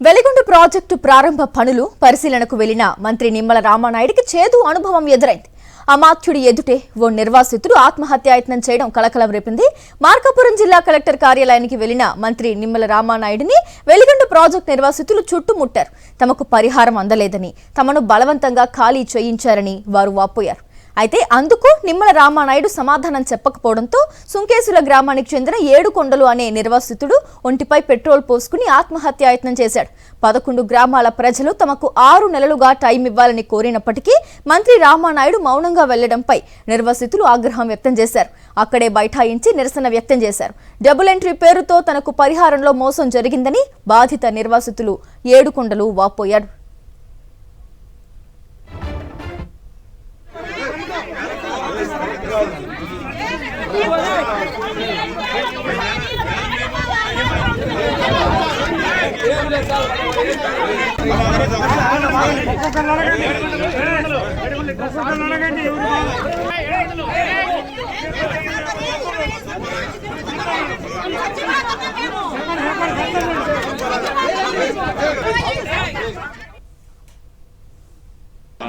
Veligonda project ప్రారంభ పనులు పరిశీలనకు వెళ్లిన మంత్రి నిమ్మల రామానాయుడికి చేదు అనుభవం ఎదురైంది. అమాత్యుడి ఎదుటే ఓ నిర్వాసితుడు ఆత్మహత్యాయత్నం చేయడం కలకలం రేపింది. మార్కాపురం జిల్లా కలెక్టర్ కార్యాలయానికి వెళ్లిన మంత్రి నిమ్మల రామానాయుడిని వెలిగొండ ప్రాజెక్టు నిర్వాసితులు చుట్టుముట్టారు. తమకు పరిహారం అందలేదని, తమను బలవంతంగా ఖాళీ చేయించారని వారు వాపోయారు. అయితే అందుకు నిమ్మల రామానాయుడు సమాధానం చెప్పకపోవడంతో సుంకేసుల గ్రామానికి చెందిన ఏడుకొండలు అనే నిర్వాసితుడు ఒంటిపై పెట్రోల్ పోసుకుని ఆత్మహత్యాయత్నం చేశాడు. 11 గ్రామాల ప్రజలు తమకు 6 నెలలుగా టైం ఇవ్వాలని కోరినప్పటికీ మంత్రి రామానాయుడు మౌనంగా వెళ్లడంపై నిర్వాసితులు ఆగ్రహం వ్యక్తం చేశారు. అక్కడే బైఠాయించి నిరసన వ్యక్తం చేశారు. డబుల్ ఎంట్రీ పేరుతో తనకు పరిహారంలో మోసం జరిగిందని బాధిత నిర్వాసితులు ఏడుకొండలు వాపోయారు.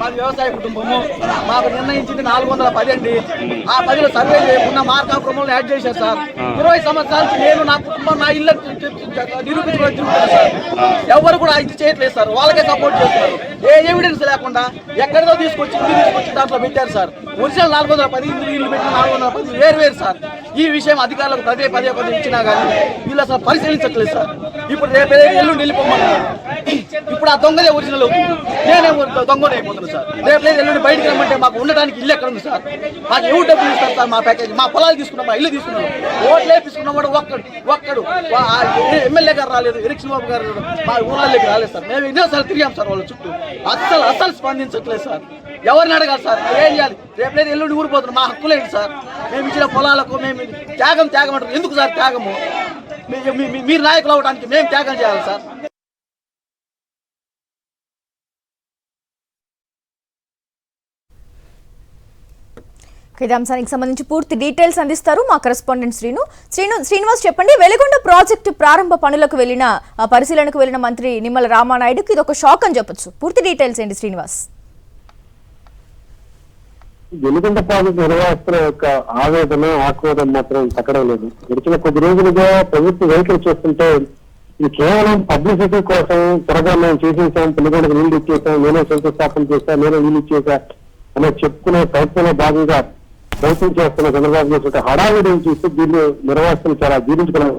మాది వ్యవసాయ కుటుంబము. మాకు నిర్ణయించింది 410 అండి. ఆ 10లో సర్వే చేయకుండా మార్కాపురంలో యాడ్ చేశారు సార్. 20 సంవత్సరాల నుంచి నేను నా కుటుంబం నా ఇల్లు నిరూపించుకోవడం తిరుగుతాను సార్. ఎవరు కూడా ఇది చేయట్లేదు సార్. వాళ్ళకే సపోర్ట్ చేస్తున్నారు. ఏ ఎవిడెన్స్ లేకుండా ఎక్కడితో తీసుకొచ్చి దాంట్లో పెట్టారు సార్. ఒరిజినల్ 410 ఇల్లు పెట్టిన 410 వేరు సార్. ఈ విషయం అధికారులకు పదే ఇచ్చినా కానీ వీళ్ళు అసలు పరిశీలించట్లేదు సార్. ఇప్పుడు రేపు ఎల్లుండి వెళ్ళిపోమన్నారు. ఇప్పుడు ఆ దొంగదే ఒరిజినల్ అవుతుంది. నేనే దొంగనే అయిపోతున్నాను సార్. రేపు లేదు ఎల్లుండి బయటకు రమ్మంటే మాకు ఉండడానికి ఇల్లు ఎక్కడ ఉంది సార్? మాకు ఎవరు డబ్బులు ఇస్తారు సార్? మా ప్యాకేజ్ మా పొలాలు తీసుకున్నాం, మా ఇల్లు తీసుకున్నాం. ఓట్లు వేపించుకున్నాం కూడా ఒక్కడు ఎమ్మెల్యే గారు రాలేదు, ఎలక్షన్ బాబు గారు మా ఊళ్ళలోకి రాలేదు సార్. మేము ఎన్నోసార్లు తిరిగాం సార్ వాళ్ళ చుట్టూ. అస్సలు స్పందించట్లేదు సార్. ఎవరిని అడగాలి సార్? ఏం చేయాలి? రేపు లేదు ఎల్లుండి ఊరిపోతున్నాం. మా హక్కులేంటి సార్? మేము ఇచ్చిన పొలాలకు మేము త్యాగం అంటారు. ఎందుకు సార్ త్యాగము? మీరు నాయకులు అవడానికి మేము త్యాగం చేయాలి సార్. ఇదే అంశానికి సంబంధించి పూర్తి డీటెయిల్స్ అందిస్తారు మా కరెస్పాండెంట్ శ్రీనివాస్. చెప్పండి, వెలిగొండ ప్రాజెక్టు ప్రారంభ పనులకు పరిశీలనకు వెళ్లిన మంత్రి నిమ్మల రామానాయుడుకి ఇది ఒక షాక్ అని చెప్పొచ్చు. పూర్తి డీటెయిల్స్ ఏంటి శ్రీనివాస్? వెలిగొండ ప్రాజెక్టు నిర్వాసితుల యొక్క ఆక్రోధం మాత్రం తగ్గడం లేదు. గడిచిన కొద్ది రోజులుగా ప్రభుత్వ వైఖరి చేస్తుంటే ఇది కేవలం పబ్లిసిటీ కోసం త్వరగా మేము చేసేసాం, వెలిగొండకు నీళ్లు ఇచ్చేసాం, నేనే శంకుస్థాపన చేశా, నేనే నీళ్ళు ఇచ్చేసా అనే చెప్పుకునే ప్రయత్నంలో భాగంగా ప్రయత్నం చేస్తున్న చంద్రబాబు చేసిన హడావిడి చూస్తే దీన్ని నిర్వాసితులు చాలా జీర్ణించుకోవడం.